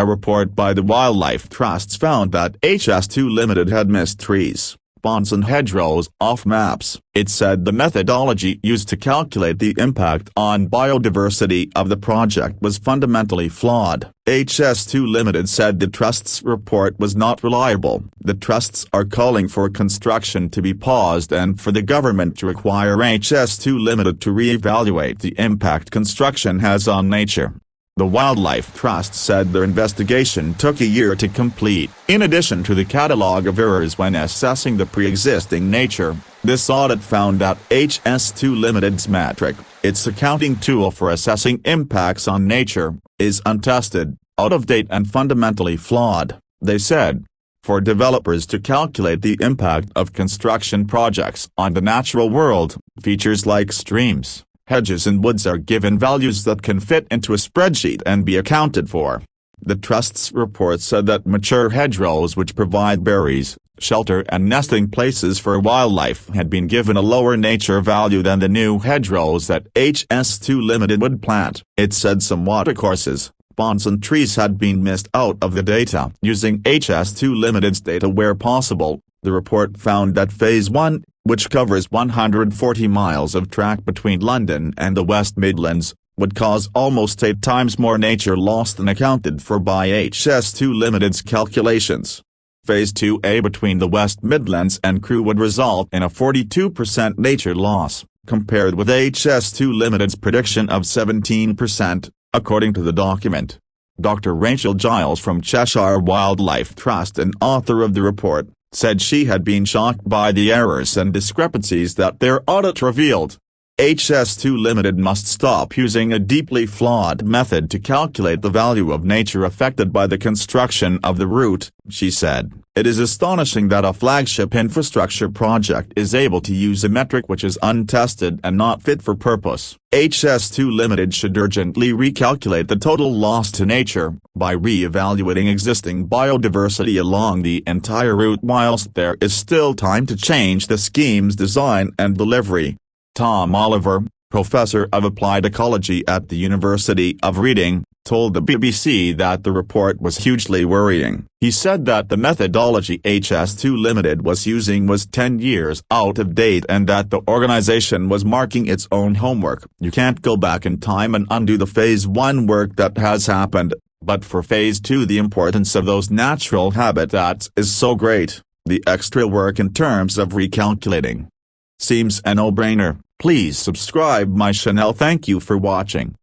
A report by the Wildlife Trusts found that HS2 Limited had missed trees, ponds and hedgerows off maps. It said the methodology used to calculate the impact on biodiversity of the project was fundamentally flawed. HS2 Limited said the Trust's report was not reliable. The Trusts are calling for construction to be paused and for the government to require HS2 Limited to re-evaluate the impact construction has on nature. The Wildlife Trust said their investigation took a year to complete. In addition to the catalogue of errors when assessing the pre-existing nature, this audit found that HS2 Limited's metric, its accounting tool for assessing impacts on nature, is untested, out of date and fundamentally flawed, they said. For developers to calculate the impact of construction projects on the natural world, features like streams, hedges and woods are given values that can fit into a spreadsheet and be accounted for. The Trust's report said that mature hedgerows which provide berries, shelter and nesting places for wildlife had been given a lower nature value than the new hedgerows that HS2 Limited would plant. It said some watercourses, ponds and trees had been missed out of the data. Using HS2 Limited's data where possible, the report found that Phase 1, which covers 140 miles of track between London and the West Midlands, would cause almost 8 times more nature loss than accounted for by HS2 Limited's calculations. Phase 2A between the West Midlands and Crewe would result in a 42% nature loss, compared with HS2 Limited's prediction of 17%, according to the document. Dr. Rachel Giles from Cheshire Wildlife Trust and author of the report, said she had been shocked by the errors and discrepancies that their audit revealed. HS2 Limited must stop using a deeply flawed method to calculate the value of nature affected by the construction of the route, she said. It is astonishing that a flagship infrastructure project is able to use a metric which is untested and not fit for purpose. HS2 Limited should urgently recalculate the total loss to nature, by re-evaluating existing biodiversity along the entire route whilst there is still time to change the scheme's design and delivery. Tom Oliver, professor of applied ecology at the University of Reading, told the BBC that the report was hugely worrying. He said that the methodology HS2 Limited was using was 10 years out of date and that the organization was marking its own homework. You can't go back in time and undo the Phase 1 work that has happened, but for Phase 2 the importance of those natural habitats is so great, the extra work in terms of recalculating seems a no-brainer. Please subscribe my channel. Thank you for watching.